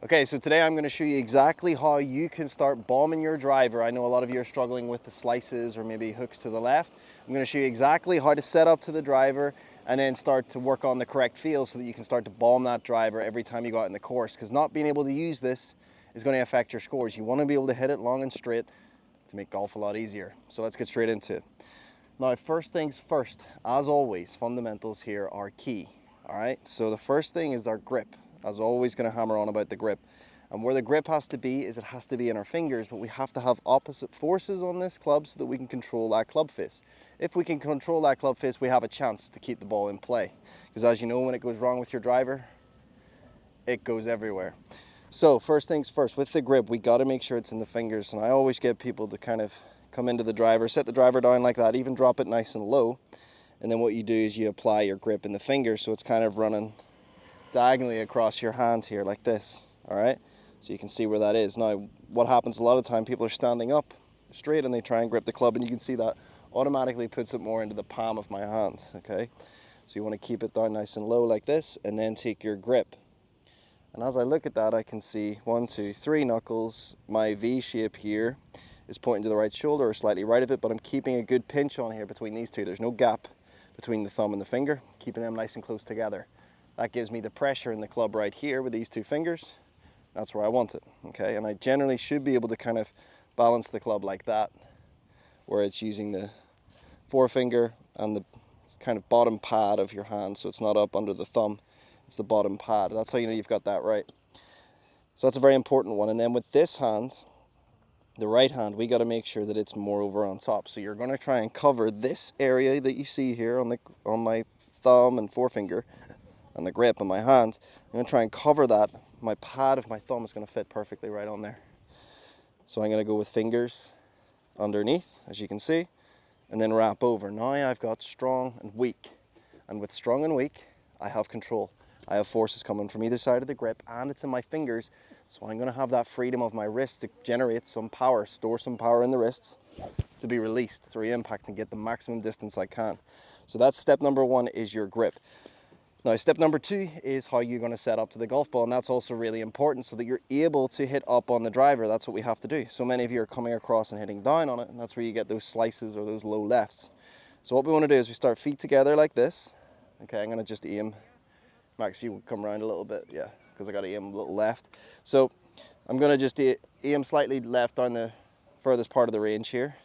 Okay, so today I'm going to show you exactly how you can start bombing your driver. I know a lot of you are struggling with the slices or maybe hooks to the left. I'm going to show you exactly how to set up to the driver and then start to work on the correct feel so that you can start to bomb that driver every time you go out in the course, because not being able to use this is going to affect your scores. You want to be able to hit it long and straight to make golf a lot easier. So let's get straight into it. Now, first things first, as always, fundamentals here are key. All right, so the first thing is our grip. As always, going to hammer on about the grip. And where the grip has to be is it has to be in our fingers, but we have to have opposite forces on this club so that we can control that club face. If we can control that club face, we have a chance to keep the ball in play. Because as you know, when it goes wrong with your driver, it goes everywhere. So first things first, with the grip, we got to make sure it's in the fingers. And I always get people to kind of come into the driver, set the driver down like that, even drop it nice and low. And then what you do is you apply your grip in the fingers, so it's kind of running diagonally across your hand here like this. All right, so you can see where that is. Now what happens a lot of the time, people are standing up straight and they try and grip the club, and you can see that automatically puts it more into the palm of my hand. Okay, so you want to keep it down nice and low like this, and then take your grip. And as I look at that, I can see 1, 2, 3 knuckles. My V shape here is pointing to the right shoulder or slightly right of it, but I'm keeping a good pinch on here between these two. There's no gap between the thumb and the finger, keeping them nice and close together. That gives me the pressure in the club right here with these two fingers. That's where I want it, okay? And I generally should be able to kind of balance the club like that, where it's using the forefinger and the kind of bottom pad of your hand, so it's not up under the thumb, it's the bottom pad. That's how you know you've got that right. So that's a very important one. And then with this hand, the right hand, we got to make sure that it's more over on top. So you're going to try and cover this area that you see here on my thumb and forefinger and the grip on my hand. I'm going to try and cover that. My pad of my thumb is going to fit perfectly right on there. So I'm going to go with fingers underneath, as you can see, and then wrap over. Now I've got strong and weak. And with strong and weak, I have control. I have forces coming from either side of the grip, and it's in my fingers. So I'm going to have that freedom of my wrist to generate some power, store some power in the wrists to be released through impact and get the maximum distance I can. So that's step number 1, is your grip. Now, step number 2 is how you're going to set up to the golf ball, and that's also really important so that you're able to hit up on the driver. That's what we have to do. So many of you are coming across and hitting down on it, and that's where you get those slices or those low lefts. So what we want to do is we start feet together like this. Okay, I'm going to just aim. Max, if you would come around a little bit, yeah, because I got to aim a little left. So I'm going to just aim slightly left down the furthest part of the range here.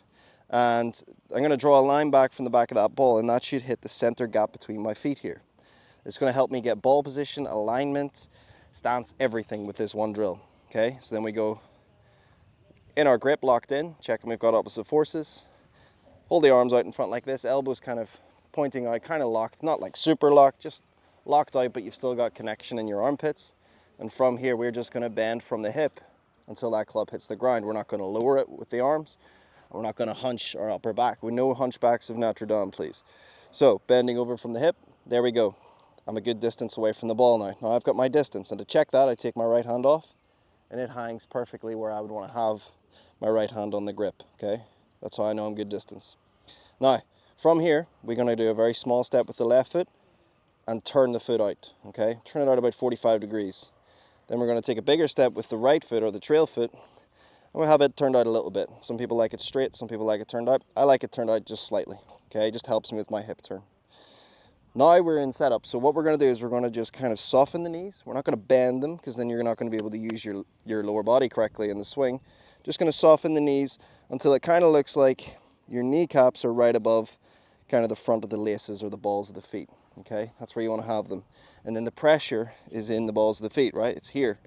And I'm going to draw a line back from the back of that ball, and that should hit the center gap between my feet here. It's going to help me get ball position, alignment, stance, everything with this one drill. Okay, so then we go in our grip, locked in, checking we've got opposite forces. Hold the arms out in front like this, elbows kind of pointing out, kind of locked, not like super locked, just locked out, but you've still got connection in your armpits. And from here, we're just going to bend from the hip until that club hits the ground. We're not going to lower it with the arms. We're not going to hunch our upper back. We know hunchbacks of Notre Dame, please. So bending over from the hip, there we go. I'm a good distance away from the ball now. Now I've got my distance, and to check that, I take my right hand off, and it hangs perfectly where I would want to have my right hand on the grip, okay? That's how I know I'm good distance. Now, from here, we're going to do a very small step with the left foot and turn the foot out, okay? Turn it out about 45 degrees. Then we're going to take a bigger step with the right foot or the trail foot, and we'll have it turned out a little bit. Some people like it straight, some people like it turned out. I like it turned out just slightly, okay? It just helps me with my hip turn. Now we're in setup. So what we're going to do is we're going to just kind of soften the knees. We're not going to bend them, because then you're not going to be able to use your lower body correctly in the swing. Just going to soften the knees until it kind of looks like your kneecaps are right above kind of the front of the laces or the balls of the feet. Okay, that's where you want to have them. And then the pressure is in the balls of the feet, right? It's here.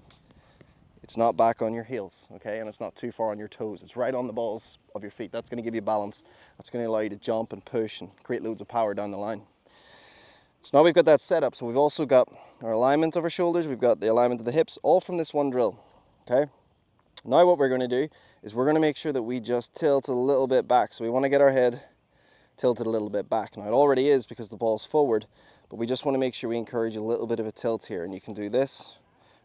It's not back on your heels, okay? And it's not too far on your toes. It's right on the balls of your feet. That's going to give you balance. That's going to allow you to jump and push and create loads of power down the line. So now we've got that set up. So we've also got our alignment of our shoulders. We've got the alignment of the hips, all from this one drill, okay? Now what we're going to do is we're going to make sure that we just tilt a little bit back. So we want to get our head tilted a little bit back. Now it already is because the ball's forward, but we just want to make sure we encourage a little bit of a tilt here. And you can do this,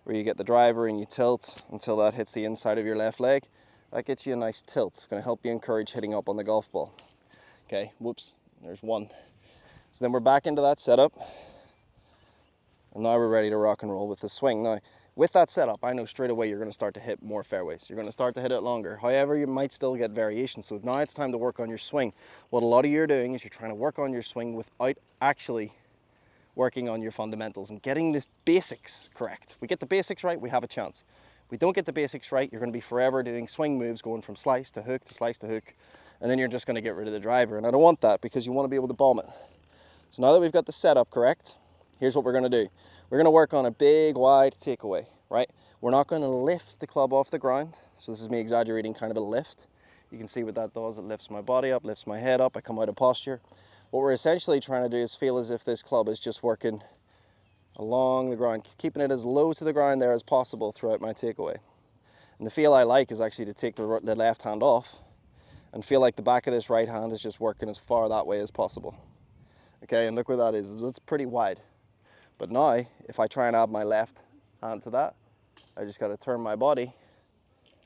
where you get the driver and you tilt until that hits the inside of your left leg. That gets you a nice tilt. It's going to help you encourage hitting up on the golf ball. Okay, whoops, there's one. So then we're back into that setup. And now we're ready to rock and roll with the swing. Now, With that setup, I know straight away you're going to start to hit more fairways. You're going to start to hit it longer. However, you might still get variation. So now it's time to work on your swing. What a lot of you are doing is you're trying to work on your swing without actually working on your fundamentals and getting the basics correct. We get the basics right, we have a chance. If we don't get the basics right, you're going to be forever doing swing moves, going from slice to hook to slice to hook, and then you're just going to get rid of the driver. And I don't want that, because you want to be able to bomb it. So now that we've got the setup correct, here's what we're going to do. We're going to work on a big, wide takeaway, right? We're not going to lift the club off the ground. So this is me exaggerating kind of a lift. You can see what that does. It lifts my body up, lifts my head up. I come out of posture. What we're essentially trying to do is feel as if this club is just working along the ground, keeping it as low to the ground there as possible throughout my takeaway. And the feel I like is actually to take the left hand off and feel like the back of this right hand is just working as far that way as possible. Okay, and look where that is. It's pretty wide. But now, if I try and add my left hand to that, I just got to turn my body,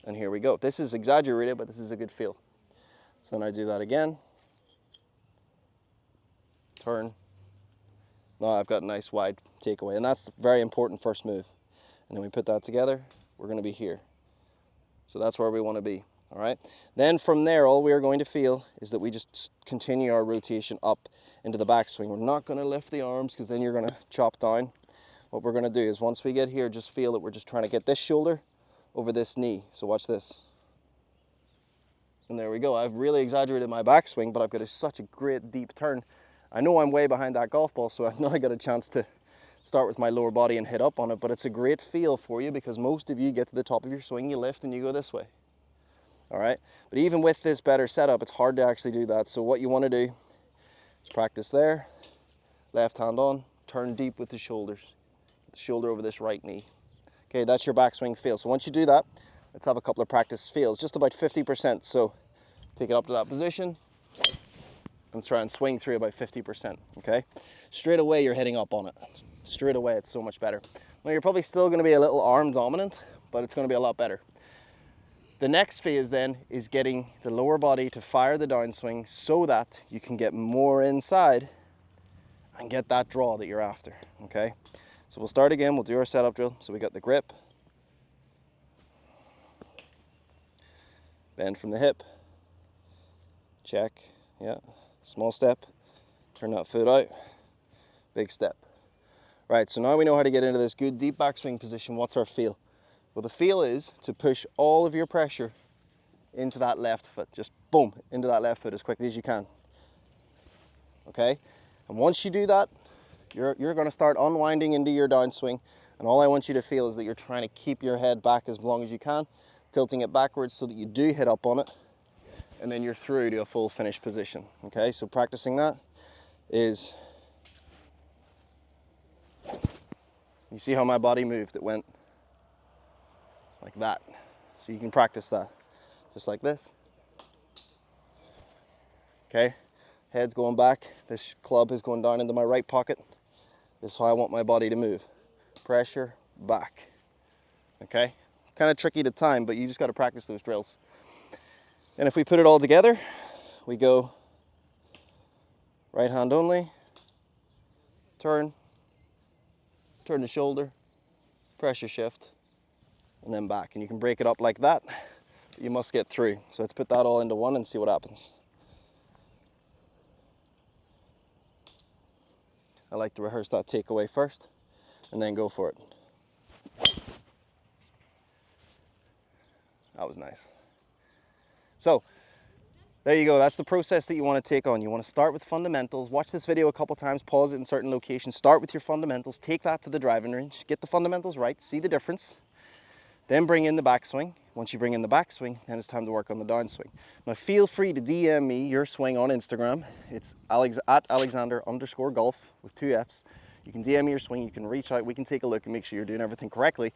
and here we go. This is exaggerated, but this is a good feel. So then I do that again. Turn. Now I've got a nice wide takeaway, and that's a very important first move. And then we put that together, we're going to be here. So that's where we want to be, all right? Then from there, all we are going to feel is that we just continue our rotation up into the backswing. We're not going to lift the arms, because then you're going to chop down. What we're going to do is once we get here, just feel that we're just trying to get this shoulder over this knee. So watch this. And there we go. I've really exaggerated my backswing, but I've got such a great deep turn. I know I'm way behind that golf ball, so I've not got a chance to start with my lower body and hit up on it, but it's a great feel for you, because most of you get to the top of your swing, you lift and you go this way. All right? But even with this better setup, it's hard to actually do that. So what you want to do is practice there, left hand on, turn deep with the shoulders, the shoulder over this right knee. Okay, that's your backswing feel. So once you do that, let's have a couple of practice feels, just about 50%. So take it up to that position and try and swing through about 50%, okay? Straight away, you're hitting up on it. Straight away, it's so much better. Now, you're probably still gonna be a little arm dominant, but it's gonna be a lot better. The next phase then is getting the lower body to fire the downswing so that you can get more inside and get that draw that you're after, okay? So we'll start again, we'll do our setup drill. So we got the grip, bend from the hip, check, yeah, small step, turn that foot out, big step. Right, so now we know how to get into this good deep backswing position. What's our feel? Well, the feel is to push all of your pressure into that left foot. Just boom, into that left foot as quickly as you can. Okay? And once you do that, you're going to start unwinding into your downswing. And all I want you to feel is that you're trying to keep your head back as long as you can, tilting it backwards so that you do hit up on it. And then you're through to a full finish position. Okay? So practicing that is... You see how my body moved? It went like that. So you can practice that. Just like this. Okay? Head's going back. This club is going down into my right pocket. This is how I want my body to move. Pressure, back. Okay? Kind of tricky to time, but you just got to practice those drills. And if we put it all together, we go right hand only, turn the shoulder, pressure shift, and then back. And you can break it up like that, but you must get through. So let's put that all into one and see what happens. I like to rehearse that takeaway first, and then go for it. That was nice. So, there you go. That's the process that you want to take on. You want to start with fundamentals. Watch this video a couple times, pause it in certain locations. Start with your fundamentals. Take that to the driving range. Get the fundamentals right. See the difference. Then bring in the backswing. Once you bring in the backswing, then it's time to work on the downswing. Now, feel free to DM me your swing on Instagram. It's at Alexander_golf with 2 Fs. You can DM me your swing. You can reach out. We can take a look and make sure you're doing everything correctly.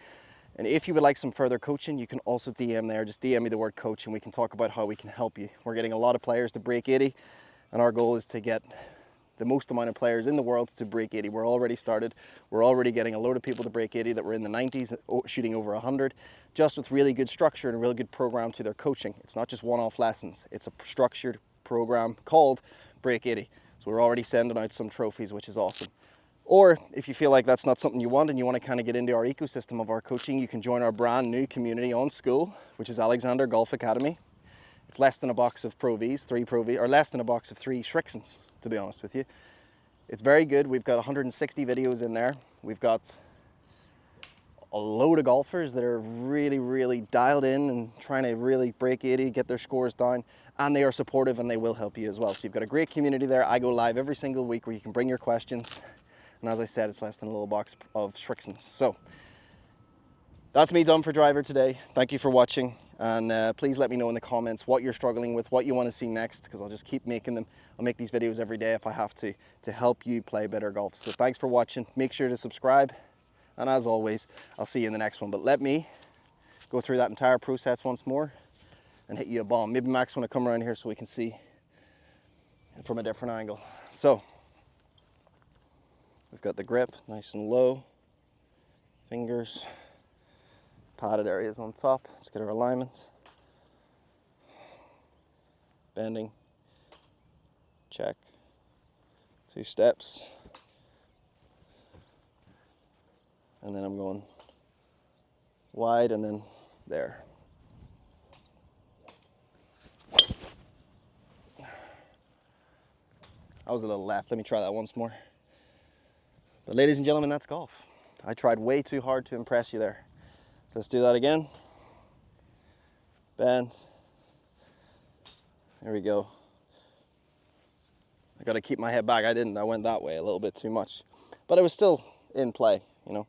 And if you would like some further coaching, you can also DM there. Just DM me the word coach and we can talk about how we can help you. We're getting a lot of players to break 80, and our goal is to get the most amount of players in the world to break 80. We're already started. We're already getting a load of people to break 80 that were in the 90s, shooting over 100, just with really good structure and a really good program to their coaching. It's not just one-off lessons. It's a structured program called Break 80. So we're already sending out some trophies, which is awesome. Or if you feel like that's not something you want and you want to kind of get into our ecosystem of our coaching, you can join our brand new community on School, which is Alexander Golf Academy. It's less than a box of Pro Vs, 3 Pro V, or less than a box of 3 Shrixons, to be honest with you. It's very good. We've got 160 videos in there. We've got a load of golfers that are really dialed in and trying to really break 80, get their scores down, and they are supportive and they will help you as well. So you've got a great community there. I go live every single week where you can bring your questions. And as I said, it's less than a little box of Shrixons. So that's me done for driver today. Thank you for watching. And please let me know in the comments what you're struggling with, what you want to see next, because I'll just keep making them. I'll make these videos every day if I have to help you play better golf. So thanks for watching. Make sure to subscribe. And as always, I'll see you in the next one. But let me go through that entire process once more and hit you a bomb. Maybe Max want to come around here so we can see it from a different angle. So we've got the grip nice and low, fingers, padded areas on top. Let's get our alignment. Bending, check, 2 steps. And then I'm going wide and then there. I was a little left. Let me try that once more. But ladies and gentlemen, that's golf. I tried way too hard to impress you there. So let's do that again. Bend. There we go. I got to keep my head back. I went that way a little bit too much. But it was still in play, you know.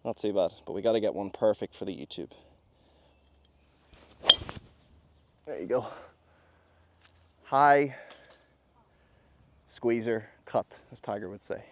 Not too bad. But we got to get one perfect for the YouTube. There you go. High, squeezer, cut, as Tiger would say.